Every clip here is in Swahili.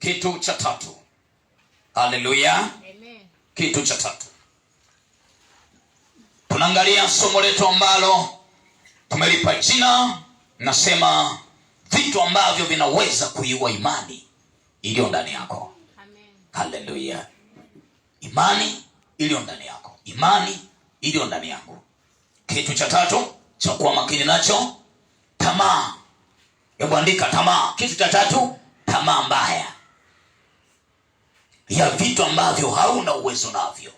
Kitu cha tatu. Haleluya. Amen. Kitu cha tatu, tunaangalia somo letu ambalo tumelipa jina, nasema vitu ambavyo vinaweza kuiua imani iliyo ndani yako. Amen. Haleluya. Imani iliyo ndani yako, imani iliyo ndani yako. Kitu cha tatu cha kuwa makini nacho, tamaa. Hebu andika tamaa. Kitu cha tatu, tamaa mbaya ya vitu ambavyo hauna uwezo navyo.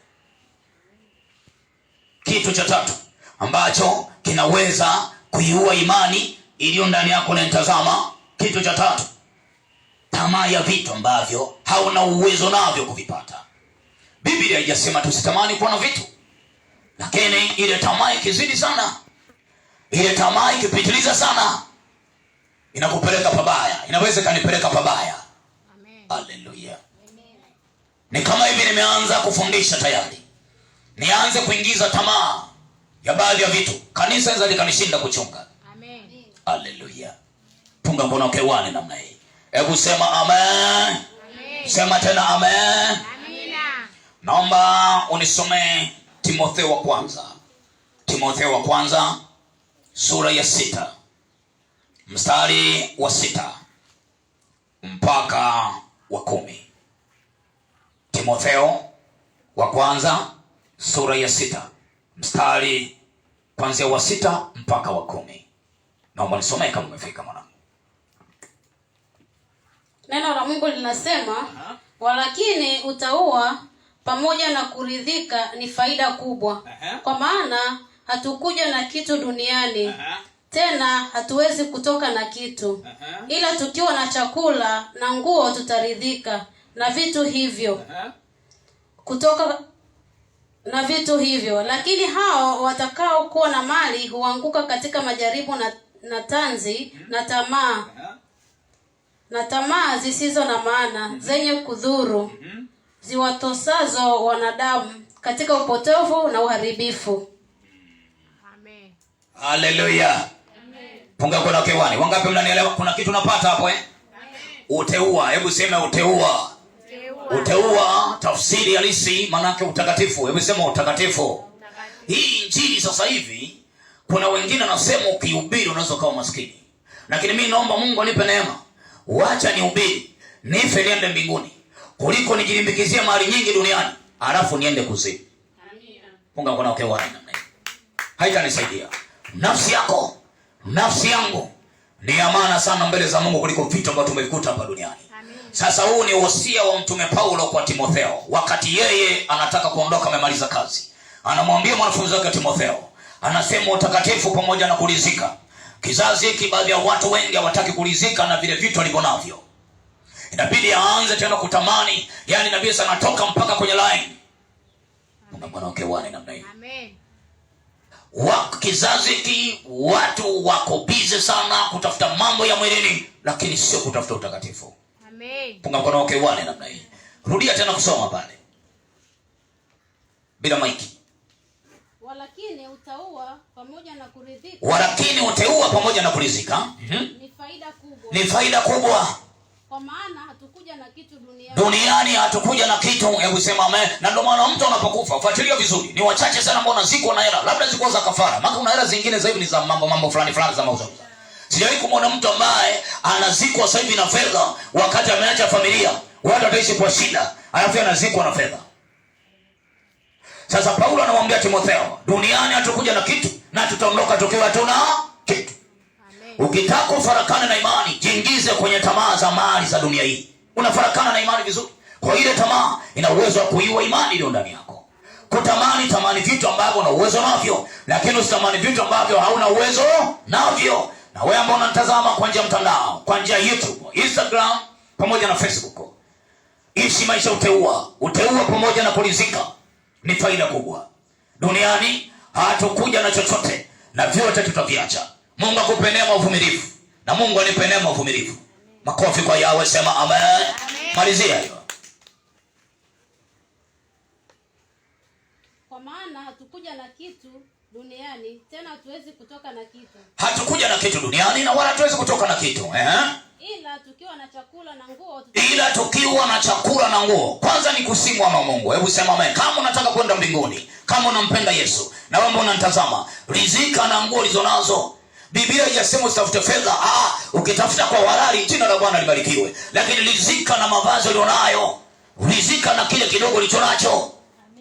Kitu cha tatu ambacho kinaweza kuiua imani iliyo ndani yako na nitazama. Kitu cha tatu, tamaa ya vitu ambavyo hauna uwezo navyo kuvipata. Biblia haijasema tusitamani kuwa na vitu, lakini ile tamaa ikizidi sana, ile tamaa ikipitiliza sana, inakupeleka pabaya. Inaweza kanipeleka pabaya. Amen. Haleluya. Ni kama hivi nimeanza kufundisha tayari, nianze kuingiza tamaa ya baadhi ya vitu, kanisa inaweza likanishinda kuchunga. Amen. Haleluya. Punga mkono kewane namna hii. Hebu sema amen. Amen. Sema tena amen. Amina. Naomba unisomee Timotheo wa kwanza. Timotheo wa kwanza sura ya 6 mstari wa 6 mpaka wa 10. Timotheo wa kwanza sura ya 6 mstari kuanzia wa 6 mpaka wa 10. Naomba nisomee kama umefika mwanangu. Neno la Mungu linasema, walakini utauwa pamoja na kuridhika ni faida kubwa. Kwa maana hatukuja na kitu duniani, tena hatuwezi kutoka na kitu, ila tukiwa na chakula na nguo tutaridhika na vitu hivyo kutoka na vitu hivyo. Lakini hao watakao kuwa na mali huanguka katika majaribu na tanzi na tamaa zisizo na maana, zenye kudhuru, ziwatosazo wanadamu katika upotovu na uharibifu. Amen. Haleluya. Amen. Punga kwa kewani. Wangapi mnanielewa? Kuna kitu napata hapo Amen. Uteua. Hebu sema uteua. Uteua tafsiri halisi manake utakatifu. Hebu sema utakatifu. Hii injili sasa hivi kuna wengine nasema ukihubiri unaweza kuwa maskini. Lakini mimi naomba Mungu anipe neema. Wacha nihubiri, nife niende mbinguni, kuliko nijilimbikizie mali nyingi duniani alafu niende kuzimu. Amina. Punga kwa kewani namna hii. Haitanisaidia. Nafsi yako, nafsi yangu ni amana sana mbele za Mungu kuliko vitu ambavyo tumevikuta hapa duniani. Amen. Sasa huu ni wosia wa mtume Paulo kwa Timotheo. Wakati yeye anataka kuondoka, amemaliza kazi, anamwambia mwanafunzi wake Timotheo, anasema utakatifu pamoja na kuridhika. Kizazi hiki baadhi ya watu wengi hawataki kuridhika na vile vitu walivyo navyo. Inabidi aanze tena kutamani, yani nabii sana anatoka mpaka kwenye line. Unamwona ukewane namna hiyo. Amen. Kizazi hiki watu wako busy sana kutafuta mambo ya mwilini, lakini sio kutafuta utakatifu. Amen. Punga mkono wake wane namna hii. Rudia tena kusoma pale. Bila maiki. Walakini utauwa pamoja na kuridhika. Walakini uteua pamoja na kuridhika. Ni faida kubwa. Ni faida kubwa. Kwa maana hatukuja na kitu duniani. Duniani hatukuja na kitu. Hebu sema amen. Na ndio maana mtu anapokufa, fuatilia vizuri. Ni wachache sana mbona ziko na hela. Labda ziko za kafara. Maana kuna hela zingine sasa hivi ni za mambo fulani za mauzo. Sijawahi kumwona mtu ambaye anazikwa sasa hivi na fedha wakati ameacha familia. Watu wataishi kwa shida, alafu anazikwa na fedha. Sasa Paulo anamwambia Timotheo, duniani hatukuja na kitu na tutaondoka tukiwa tuna kitu. Amen. Ukitaka kufarakana na imani, jiingize kwenye tamaa za mali za dunia hii. Unafarakana na imani vizuri. Kwa ile tamaa ina uwezo wa kuiua imani iliyo ndani yako. Tamani vitu ambavyo una uwezo navyo, lakini usitamani vitu ambavyo hauna uwezo navyo. Na wewe ambao unatazama kwa njia mtandao, kwa njia YouTube, Instagram pamoja na Facebook, ishi maisha uteua pamoja na kuridhika. Ni faida kubwa. Duniani hatukuja na chochote na vyote tutaviacha. Mungu akupe neema uvumilivu na Mungu anipe neema uvumilivu. Makofi kwa Yahweh, sema amen. Amen. Malizia hiyo. Kwa maana hatukuja na kitu duniani, tena hatuwezi kutoka na kitu. Hatukuja na kitu duniani na wala hatuwezi kutoka na kitu. Ila tukiwa na chakula na nguo. Kwanza ni kusimwa na Mungu. Hebu sema amen. Kama unataka kwenda mbinguni, kama unampenda Yesu, na wewe mbona unanitazama, rizika na nguo ulizonazo. Biblia inasema usitafute fedha. Ukitafuta kwa halali, jina la Bwana libarikiwe. Lakini rizika na mavazi ulionayo. Rizika na kile kidogo ulichonacho.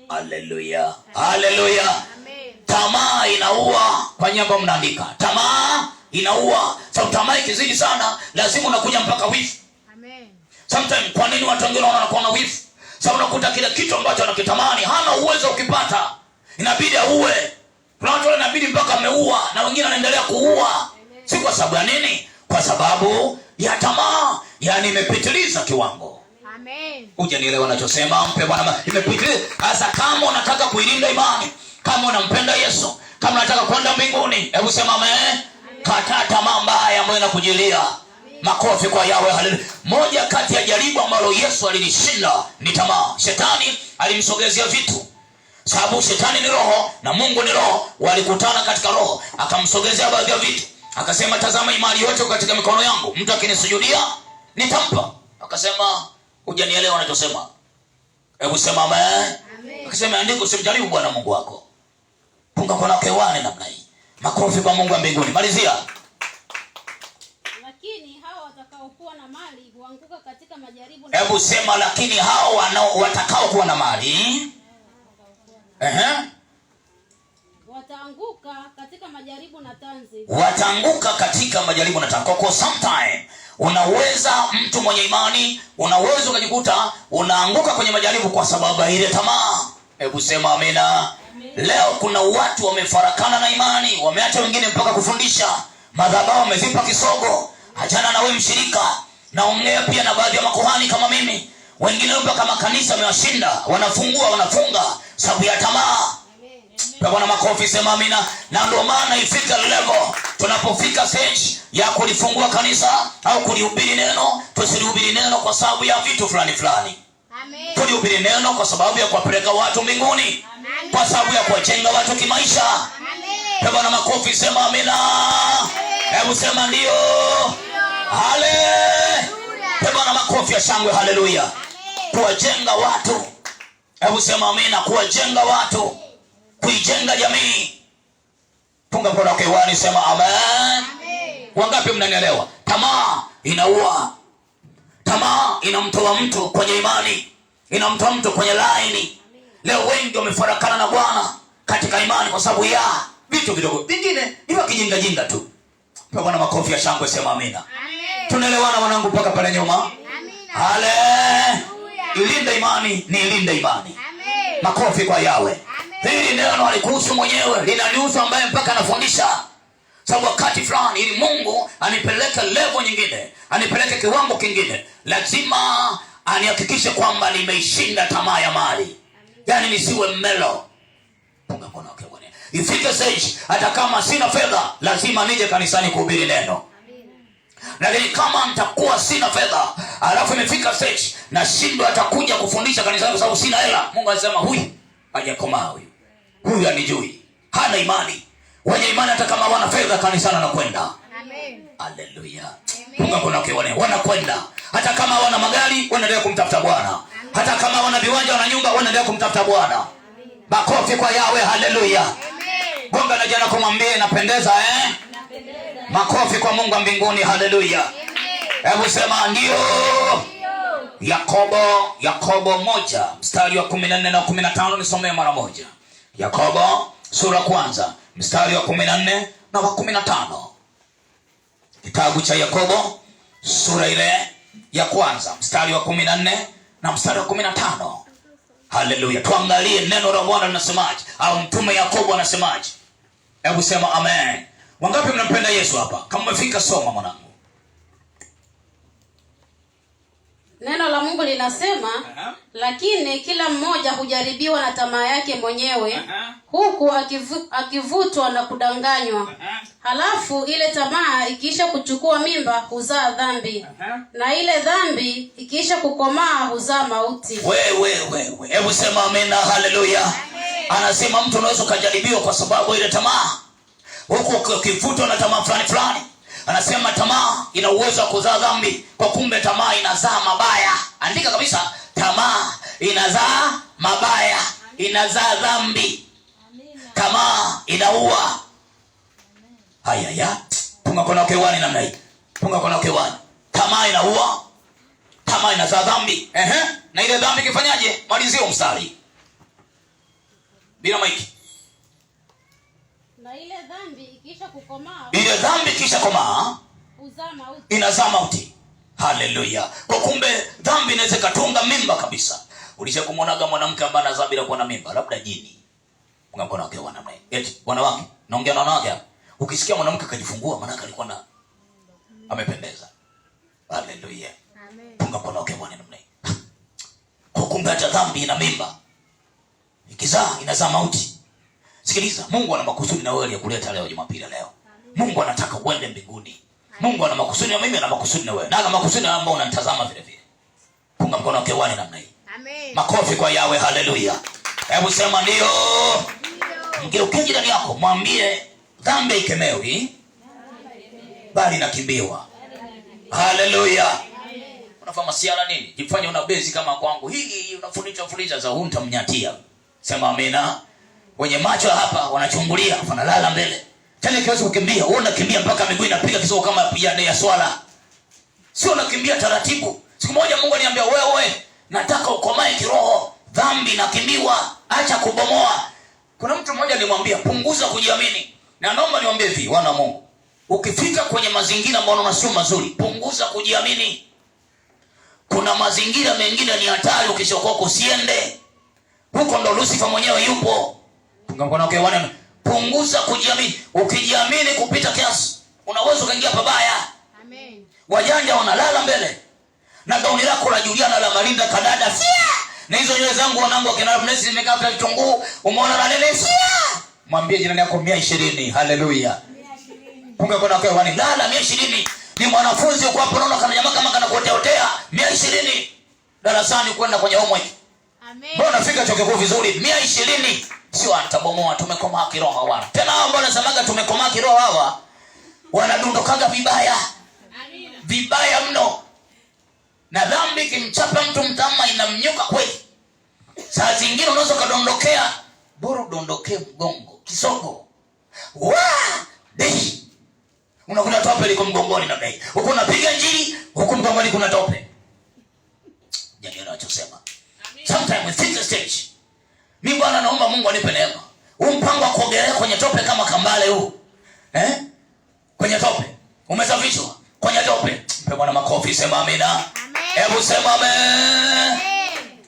Haleluya. Haleluya. Amen. Tamaa inaua. Kwa nyamba mnaandika. Tamaa inaua. Sababu tamaa ikizidi sana, lazima unakuja mpaka wivu. Amen. Sometimes kwa nini watu wengine wanakuwa na wivu? Sababu unakuta kile kitu ambacho anakitamani hana uwezo ukipata. Inabidi auwe. Kuna watu wale inabidi mpaka ameua na wengine wanaendelea kuua. Si kwa sababu ya nini? Kwa sababu ya tamaa, yani imepitiliza kiwango. Amen. Hujanielewa ninachosema? Mpe Bwana imepitiliza. Sasa kama unataka kuilinda imani, kama unampenda Yesu, kama unataka kwenda mbinguni, hebu sema amen. Kataa tamaa mbaya ambayo inakujilia. Makofi kwa Yahwe, haleluya. Moja kati ya jaribu ambalo Yesu alilishinda ni tamaa. Shetani alimsogezea vitu. Sababu shetani ni roho na Mungu ni roho, walikutana katika roho, akamsogezea baadhi ya vitu. Akasema tazama imani yote katika mikono yangu, mtu akinisujudia nitampa. Akasema hujanielewa ninachosema. Hebu sema amen. Akasema andiko usimjaribu Bwana Mungu wako. Punga kwa kewane namna hii. Makofi kwa Mungu wa mbinguni. Malizia. Lakini hao watakaokuwa na mali huanguka katika majaribu. Hebu sema lakini hao watakaokuwa na mali wataanguka katika majaribu na tanzi. Wataanguka katika majaribu na tanzi. Kwa sometime unaweza, mtu mwenye imani unaweza ukajikuta unaanguka kwenye majaribu kwa sababu ya ile tamaa. Hebu sema amina. Leo kuna watu wamefarakana na imani, wameacha wengine mpaka kufundisha. Madhabahu wamezipa kisogo. Achana na wewe mshirika. Naongea pia na baadhi ya makuhani kama mimi. Wengine mpaka makanisa wamewashinda, wanafungua, wanafunga sababu ya tamaa. Kwa Bwana makofi, sema amina. Na ndio maana ifika level tunapofika stage ya kulifungua kanisa au kulihubiri neno, tusilihubiri neno kwa sababu ya vitu fulani fulani. Amen. Tulihubiri neno kwa sababu ya kuwapeleka watu mbinguni. Amen. Kwa sababu ya kuwajenga watu kimaisha. Amen. Kwa Bwana makofi, sema amina. Hebu sema ndio. Haleluya. Kwa Bwana makofi ya shangwe, haleluya. Kuwajenga watu. Hebu sema amina. Kuwajenga watu, kuijenga jamii. Punga mkono kewani, sema amen. Wangapi mnanielewa? Tamaa inaua. Tamaa inamtoa mtu kwenye imani, inamtoa mtu kwenye laini. Leo wengi wamefarakana na Bwana katika imani kwa sababu ya vitu vidogo. Vingine ni wakijinga jinga tu. Kwa Bwana makofi ya shangwe, sema amina. Tunaelewana wanangu mpaka pale nyuma? Haleluya. Ilinde imani, ni ilinde imani. Makofi kwa Yahwe. Hili neno alikuhusu mwenyewe, linanihusu ambaye mpaka anafundisha. Sababu wakati fulani ili Mungu anipeleke level nyingine, anipeleke kiwango kingine, lazima anihakikishe kwamba nimeishinda tamaa ya mali. Yaani nisiwe mmelo. Punga mkono wake Bwana. Ifike stage hata kama sina fedha, lazima nije kanisani kuhubiri neno. Lakini kama nitakuwa sina fedha, alafu imefika stage na shindwa atakuja kufundisha kanisani kwa sababu sina hela, Mungu anasema huyu hajakomaa huyu. Huyu anijui. Hana imani. Wenye imani hata kama wana fedha kanisani wanakwenda. Amen. Haleluya. Punga mkono wake Bwana. Wanakwenda. Hata kama wana magari, wanaendelea kumtafuta Bwana. Hata kama wana viwanja, wana nyumba, wanaendelea kumtafuta Bwana. Makofi kwa Yahwe, haleluya. Gonga na jana kumwambia inapendeza Inapendeza. Makofi kwa Mungu wa mbinguni, haleluya. Hebu sema ndio. Yakobo 1 mstari wa 14 na 15 nisomee mara moja. Yakobo sura kwanza mstari wa 14 na wa 15. Kitabu cha Yakobo sura ile ya kwanza mstari wa 14 na mstari wa 15. Haleluya. Tuangalie neno la Bwana linasemaje au mtume Yakobo anasemaje. Hebu sema amen. Wangapi mnampenda Yesu hapa? Kama umefika soma mwanangu. Neno la Mungu linasema, lakini kila mmoja hujaribiwa na tamaa yake mwenyewe, huku akivutwa na kudanganywa. Halafu ile tamaa ikiisha kuchukua mimba huzaa dhambi. Na ile dhambi ikiisha kukomaa huzaa mauti. Wewe. Hebu sema amen na haleluya. Anasema mtu unaweza ukajaribiwa kwa sababu ile tamaa, huku ukivutwa na tamaa fulani fulani. Anasema tamaa ina uwezo wa kuzaa dhambi, kwa kumbe tamaa inazaa mabaya. Andika kabisa, tamaa inazaa mabaya, inazaa dhambi. Tamaa inaua. Haya ya punga kona kewani namna hii, punga kona kewani. Tamaa inaua, tamaa inazaa dhambi. Na ile dhambi kifanyaje? Malizio mstari bila maiki. Na ile dhambi ikisha kukomaa, ile dhambi kisha komaa, inazaa mauti. Haleluya. Kwa kumbe dhambi inaweza katunga mimba kabisa. Ulishakumwonaga mwanamke ambaye anazaa bila kuwa na mimba? Labda jini. Punga mkono wake wana naye. Eti wanawake, naongea na wanawake hapa. Ukisikia mwanamke kajifungua, maana alikuwa na amependeza. Haleluya. Amen. Punga mkono wake wana naye. Kwa kumbe hata dhambi ina mimba. Ikizaa inazaa mauti. Sikiliza, Mungu ana makusudi na wewe aliyekuleta leo Jumapili leo. Mungu anataka uende mbinguni. Mungu ana makusudi na mimi, ana makusudi na wewe. Na ana makusudi na ambao unanitazama vile vile. Punga mkono wake wana namna hii. Amen. Makofi kwa Yahweh. Haleluya. Hebu sema ndio. Mgeukie jirani yako, mwambie dhambi ikemewi bali nakimbiwa. Haleluya. Unafahamu masiala nini? Jifanye una bezi kama kwangu. Hii unafundisha za hunta mnyatia. Sema amina. Wenye macho hapa wanachungulia, wanalala mbele. Tena kiwezi kukimbia, wewe unakimbia mpaka miguu inapiga kisoko kama ya swala. Sio unakimbia taratibu. Siku moja Mungu aliniambia, wewe nataka ukomae kiroho. Dhambi inakimbiwa, acha kubomoa. Kuna mtu mmoja alimwambia, punguza kujiamini. Na naomba niwaambie hivi, wana wa Mungu, ukifika kwenye mazingira ambayo unaona sio mazuri, punguza kujiamini. Kuna mazingira mengine ni hatari, ukishokoka usiende. Huko ndo Lucifer mwenyewe yupo. Punguza kujiamini. Ukijiamini kupita kiasi, unaweza ukaingia pabaya. Amen. Wajanja wanalala mbele. Na gauni lako la Juliana la Malinda kadada sia. Na hizo nywele zangu wanangu wakina Mnesi zimekaa kwa vitunguu, umeona la nene sia. Mwambie jirani yako 120. Haleluya. 120. Punga kona kwa wani lala 120. Ni mwanafunzi uko hapo unaona kana jamaa kama kana kuotea 120. Darasani kwenda kwenye homework. Amen. Mbona fika choke kwa vizuri 120. Sio atabomoa, tumekomaa kiroho hawa. Tena hao ambao wanasemaga tumekomaa kiroho hawa wanadondokaga vibaya. Amina. Vibaya mno. Na dhambi kimchapa mtu mtama inamnyuka kweli. Saa zingine unaweza kadondokea, bora dondokee mgongo, kisogo. Dei. Unakuta tope liko mgongoni na dei. Huko unapiga njiri, huko mgongoni kuna tope. Jamii anachosema. Sometimes we think the stage. Mimi Bwana naomba Mungu anipe neema. Huu mpango wa kuogelea kwenye tope kama kambale huu. Kwenye tope. Umesafishwa kwenye tope. Mpe Bwana makofi, sema amina. Hebu sema amen.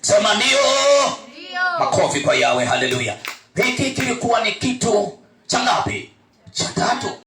Sema ndio. Makofi kwa Yahweh. Haleluya. Hiki kilikuwa ni kitu cha ngapi? Cha tatu.